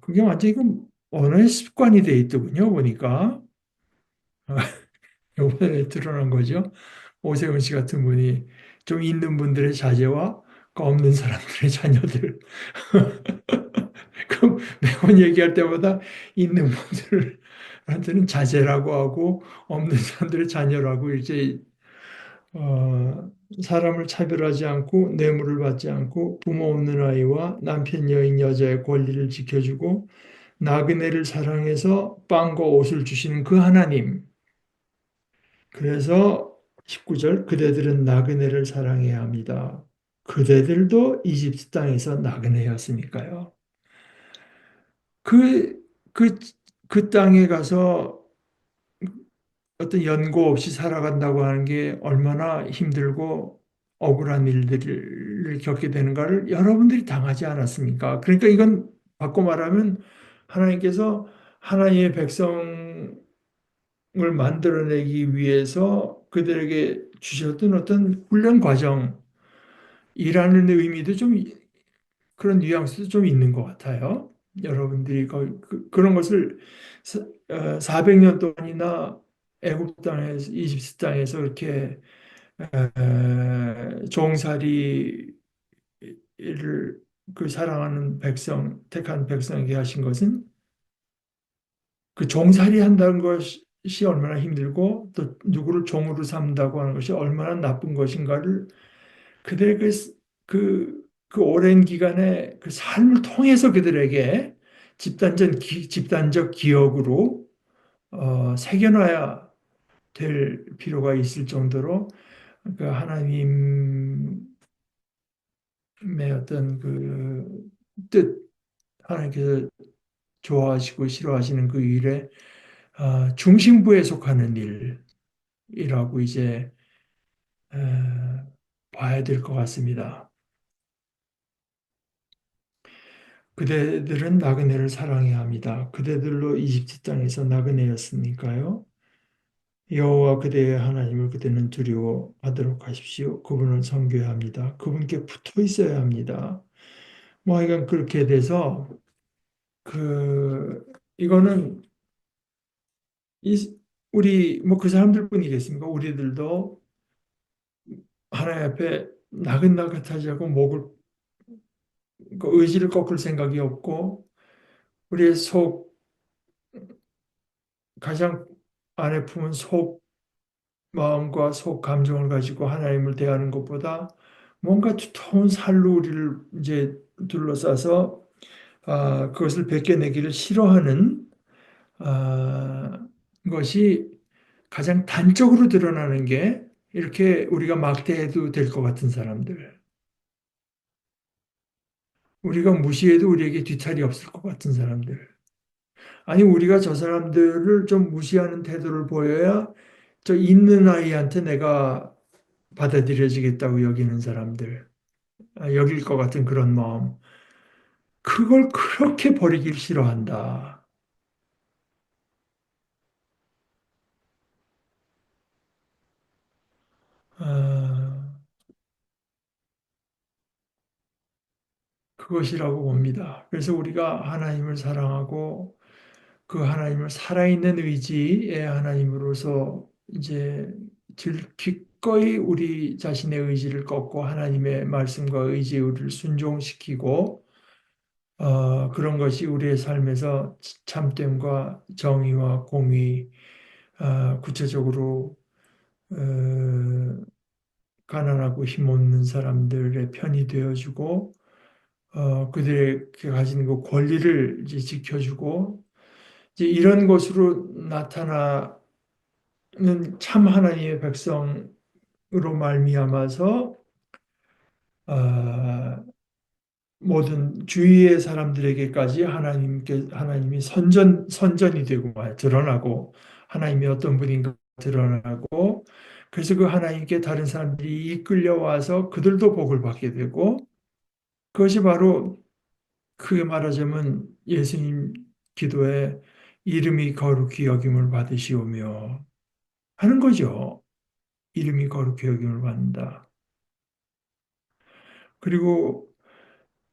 그게 완전 이건 언어의 습관이 돼 있더군요. 보니까 이번에 드러난 거죠. 오세훈 씨 같은 분이 좀 있는 분들의 자제와 그 없는 사람들의 자녀들. 그럼 매번 얘기할 때마다 있는 분들한테는 자제라고 하고 없는 사람들의 자녀라고 이제 어, 사람을 차별하지 않고 뇌물을 받지 않고 부모 없는 아이와 남편 여인 여자의 권리를 지켜주고 나그네를 사랑해서 빵과 옷을 주시는 그 하나님. 그래서 19절 그대들은 나그네를 사랑해야 합니다. 그대들도 이집트 땅에서 나그네였으니까요. 그, 그, 그 땅에 가서 어떤 연고 없이 살아간다고 하는 게 얼마나 힘들고 억울한 일들을 겪게 되는가를 여러분들이 당하지 않았습니까? 그러니까 이건 바꿔 말하면 하나님께서 하나님의 백성을 만들어내기 위해서 그들에게 주셨던 어떤 훈련 과정이라는 의미도 좀 그런 뉘앙스도 좀 있는 것 같아요. 여러분들이 그런 것을 400년 동안이나 애굽 땅에서 이집트 땅에서 이렇게 종살이를 그 사랑하는 백성, 택한 백성에게 하신 것은 그 종살이 한다는 것이 얼마나 힘들고 또 누구를 종으로 삼는다고 하는 것이 얼마나 나쁜 것인가를 그들의 그 오랜 기간의 그 삶을 통해서 그들에게 집단적 기억으로 새겨놔야 될 필요가 있을 정도로 그 하나님의 어떤 그 뜻, 하나님께서 좋아하시고 싫어하시는 그 일의 중심부에 속하는 일이라고 이제 봐야 될 것 같습니다. 그대들은 나그네를 사랑해야 합니다. 그대들로 이집트 땅에서 나그네였으니까요. 여호와 그대의 하나님을 그대는 두려워하도록 하십시오. 그분을 섬겨야 합니다. 그분께 붙어 있어야 합니다. 뭐 이건 그렇게 돼서 그 이거는 이 우리 뭐 그 사람들뿐이겠습니까? 우리들도 하나님 앞에 나긋나긋하지 않고 목을 그 의지를 꺾을 생각이 없고 우리의 속 가장 안에 품은 속 마음과 속 감정을 가지고 하나님을 대하는 것보다 뭔가 두터운 살로 우리를 이제 둘러싸서 그것을 벗겨내기를 싫어하는 것이 가장 단적으로 드러나는 게 이렇게 우리가 막대해도 될 것 같은 사람들, 우리가 무시해도 우리에게 뒤탈이 없을 것 같은 사람들, 아니, 우리가 저 사람들을 좀 무시하는 태도를 보여야 저 있는 아이한테 내가 받아들여지겠다고 여기는 사람들, 여길 것 같은 그런 마음. 그걸 그렇게 버리길 싫어한다. 어, 그것이라고 봅니다. 그래서 우리가 하나님을 사랑하고 그 하나님을 살아있는 의지의 하나님으로서 이제 기꺼이 우리 자신의 의지를 꺾고 하나님의 말씀과 의지에 우리를 순종시키고 그런 것이 우리의 삶에서 참됨과 정의와 공의, 구체적으로 어, 가난하고 힘없는 사람들의 편이 되어주고 그들의 가진 그 권리를 이제 지켜주고 이제 이런 것으로 나타나는 참 하나님의 백성으로 말미암아서 어, 모든 주위의 사람들에게까지 하나님이 선전이 되고 드러나고 하나님이 어떤 분인가 드러나고 그래서 그 하나님께 다른 사람들이 이끌려 와서 그들도 복을 받게 되고 그것이 바로 크게 말하자면 예수님 기도에 이름이 거룩히 여김을 받으시오며 하는 거죠. 이름이 거룩히 여김을 받는다. 그리고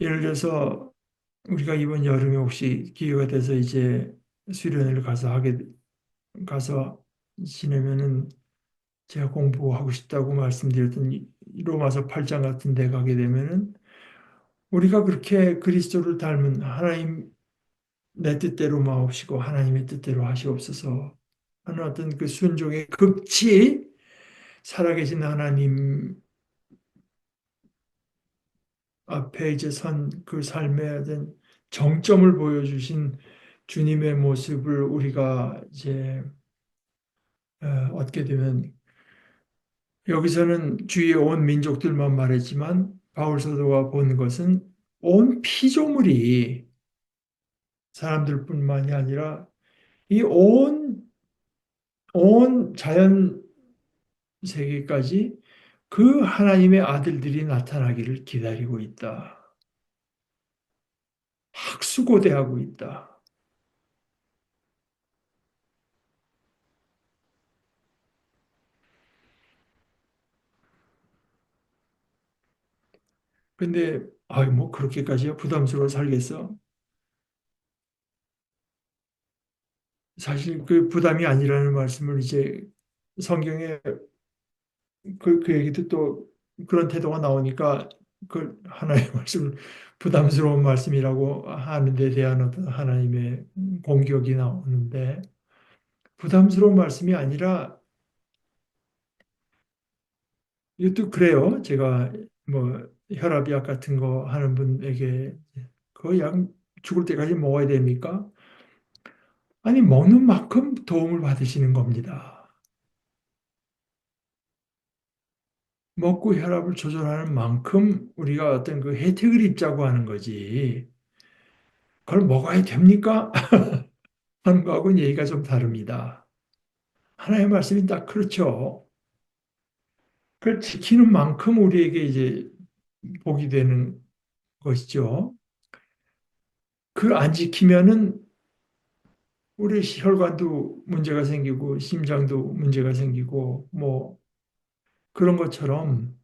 예를 들어서 우리가 이번 여름에 혹시 기회가 돼서 이제 수련회를 가서 지내면은 제가 공부하고 싶다고 말씀드렸던 이 로마서 8장 같은 데 가게 되면은 우리가 그렇게 그리스도를 닮은 하나님 내 뜻대로 마옵시고 하나님의 뜻대로 하시옵소서 하는 어떤 그 순종의 극치 살아계신 하나님 앞에 이제 선 그 삶에 대한 정점을 보여주신 주님의 모습을 우리가 이제 얻게 되면 여기서는 주위의 온 민족들만 말했지만 바울 사도가 본 것은 온 피조물이 사람들뿐만이 아니라 이 온 자연 세계까지 그 하나님의 아들들이 나타나기를 기다리고 있다. 학수고대하고 있다. 근데 아유 뭐 그렇게까지 부담스러워 살겠어? 사실 그 부담이 아니라는 말씀을 이제 성경에 그 얘기도 또 그런 태도가 나오니까 그 하나의 말씀을 부담스러운 말씀이라고 하는 데 대한 어떤 하나님의 공격이 나오는데 부담스러운 말씀이 아니라 이것도 그래요. 제가 뭐 혈압약 같은 거 하는 분에게 그 약 죽을 때까지 먹어야 됩니까? 아니 먹는 만큼 도움을 받으시는 겁니다. 먹고 혈압을 조절하는 만큼 우리가 어떤 그 혜택을 입자고 하는 거지. 그걸 먹어야 됩니까? 하는 거하고는 얘기가 좀 다릅니다. 하나의 말씀이 딱 그렇죠. 그걸 지키는 만큼 우리에게 이제 복이 되는 것이죠. 그걸 안 지키면은 우리 혈관도 문제가 생기고 심장도 문제가 생기고 뭐 그런 것처럼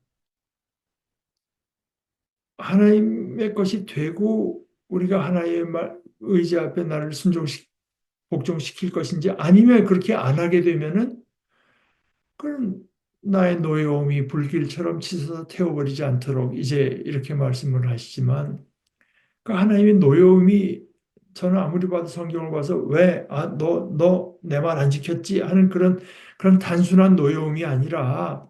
하나님의 것이 되고 우리가 하나님의 의지 앞에 나를 복종시킬 것인지 아니면 그렇게 안 하게 되면은 그럼 나의 노여움이 불길처럼 치솟아 태워버리지 않도록 이제 이렇게 말씀을 하시지만 그 하나님의 노여움이 저는 아무리 봐도 성경을 봐서 왜, 너 내 말 안 지켰지? 하는 그런 단순한 노여움이 아니라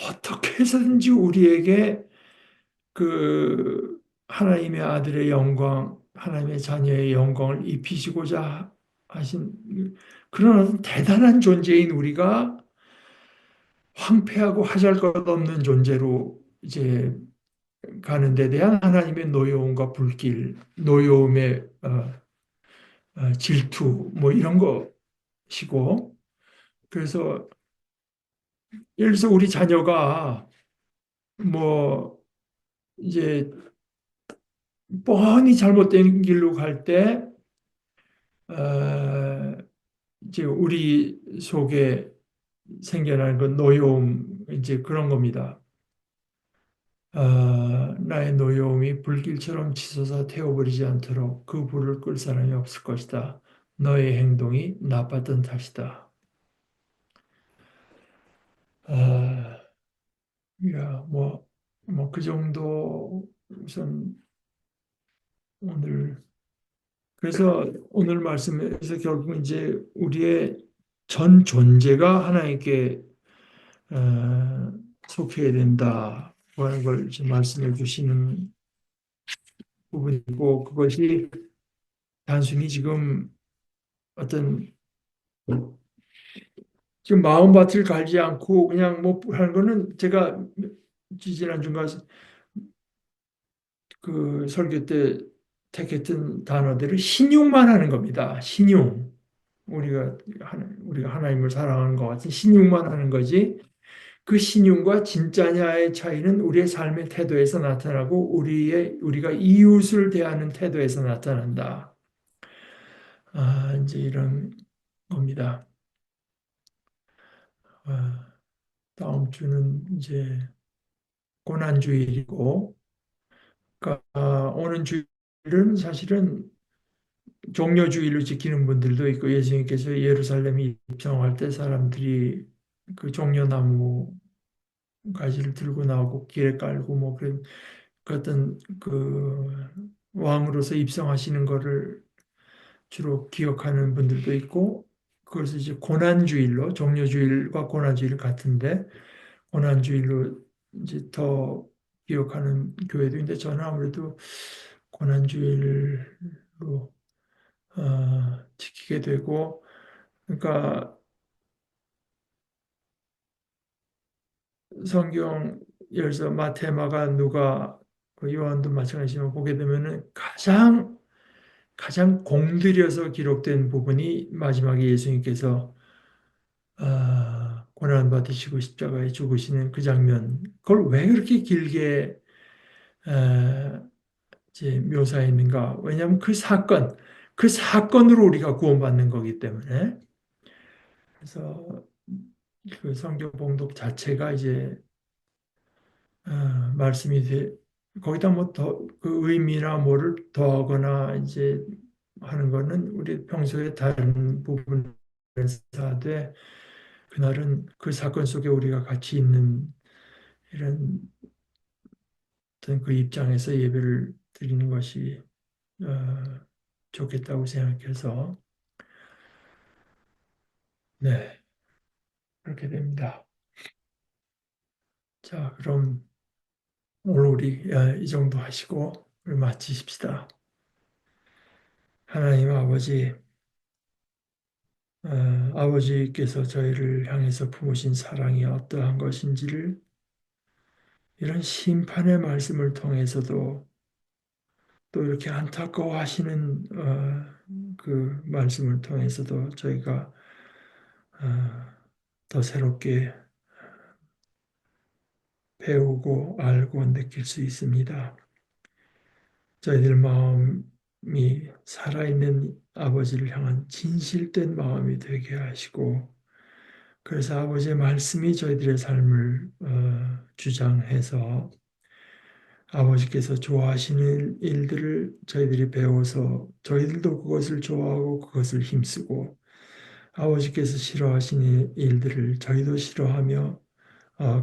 어떻게 해서든지 우리에게 그 하나님의 아들의 영광, 하나님의 자녀의 영광을 입히시고자 하신 그런 어떤 대단한 존재인 우리가 황폐하고 하잘것없는 존재로 이제 가는 데 대한 하나님의 노여움과 불길, 노여움의 질투 뭐 이런 것이고 그래서 예를 들어서 우리 자녀가 뭐 이제 뻔히 잘못된 길로 갈 때, 이제 우리 속에 생겨나는 그 노여움, 이제 그런 겁니다. 나의 노여움이 불길처럼 치솟아 태워버리지 않도록 그 불을 끌 사람이 없을 것이다. 너의 행동이 나빴던 탓이다. 아, 야, 그 정도 우선 오늘 그래서 오늘 말씀에서 결국 이제 우리의 전 존재가 하나님께 어, 속해야 된다 하는 걸 지금 말씀해 주시는 부분이고 그것이 단순히 지금 어떤 지금 마음밭을 갈지 않고 그냥 뭐 하는 거는 제가 지난 중간 그 설교 때 택했던 단어들을 신용만 하는 겁니다. 신용. 우리가 하나님을 사랑하는 것 같은 신용만 하는 거지. 그 신용과 진짜냐의 차이는 우리의 삶의 태도에서 나타나고 우리가 이웃을 대하는 태도에서 나타난다. 이제 이런 겁니다. 아, 다음 주는 이제 고난주일이고, 그러니까 오는 주일은 사실은 종려주일로 지키는 분들도 있고 예수님께서 예루살렘에 입성할 때 사람들이 그 종려나무 가지를 들고 나오고 길에 깔고 뭐 그런 그 어떤 그 왕으로서 입성하시는 거를 주로 기억하는 분들도 있고 그것을 이제 고난주일로 종려주일과 고난주일 같은데 고난주일로 이제 더 기억하는 교회도 있는데 저는 아무래도 고난주일로 지키게 되고 그러니까 성경 예를 들어서 마태, 마가, 누가 그 요한도 마찬가지지만 보게 되면은 가장 공들여서 기록된 부분이 마지막에 예수님께서 고난 받으시고 십자가에 죽으시는 그 장면. 그걸 왜 그렇게 길게 어, 이제 묘사했는가? 왜냐하면 그 사건으로 우리가 구원받는 거기 때문에. 그래서 그 성경 봉독 자체가 이제 말씀이 거기다 뭐 더 그 의미나 뭐를 더하거나 이제 하는 거는 우리 평소에 다른 부분에서 하되 그날은 그 사건 속에 우리가 같이 있는 이런 어떤 그 입장에서 예배를 드리는 것이 어, 좋겠다고 생각해서 네 그렇게 됩니다. 자 그럼 오늘 우리 이 정도 하시고 우리 마치십시다. 하나님 아버지 아버지께서 저희를 향해서 품으신 사랑이 어떠한 것인지를 이런 심판의 말씀을 통해서도 또 이렇게 안타까워하시는 그 말씀을 통해서도 저희가 어, 더 새롭게 배우고 알고 느낄 수 있습니다. 저희들 마음이 살아있는 아버지를 향한 진실된 마음이 되게 하시고 그래서 아버지의 말씀이 저희들의 삶을 주장해서 아버지께서 좋아하시는 일들을 저희들이 배워서 저희들도 그것을 좋아하고 그것을 힘쓰고 아버지께서 싫어하시는 일들을 저희도 싫어하며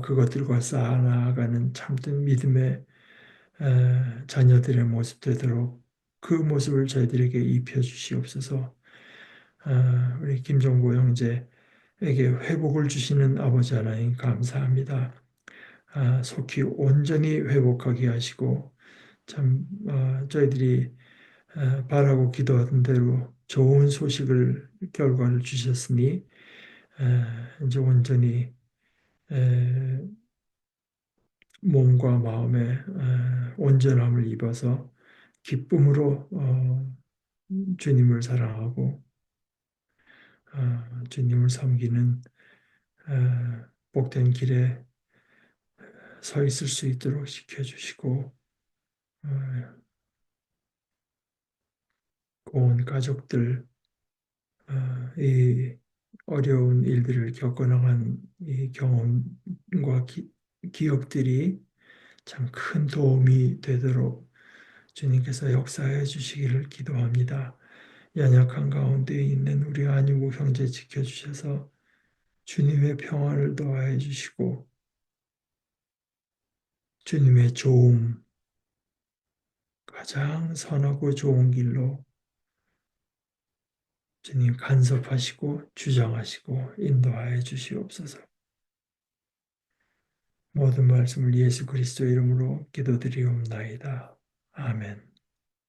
그것들과 쌓아나가는 참된 믿음의 자녀들의 모습 되도록 그 모습을 저희들에게 입혀 주시옵소서. 우리 김종보 형제에게 회복을 주시는 아버지 하나님 감사합니다. 속히 온전히 회복하게 하시고 참 저희들이 바라고 기도하던 대로 좋은 소식을 결과를 주셨으니 이제 온전히 몸과 마음의 온전함을 입어서 기쁨으로 주님을 사랑하고 주님을 섬기는 복된 길에 서 있을 수 있도록 지켜주시고 어, 온 가족들 이 어려운 일들을 겪어나간 이 경험과 기억들이 참 큰 도움이 되도록 주님께서 역사해 주시기를 기도합니다. 연약한 가운데 있는 우리 안유국 형제 지켜주셔서 주님의 평화를 더하여 주시고 주님의 좋음, 가장 선하고 좋은 길로 주님 간섭하시고 주장하시고 인도하여 주시옵소서. 모든 말씀을 예수 그리스도 이름으로 기도드리옵나이다. 아멘.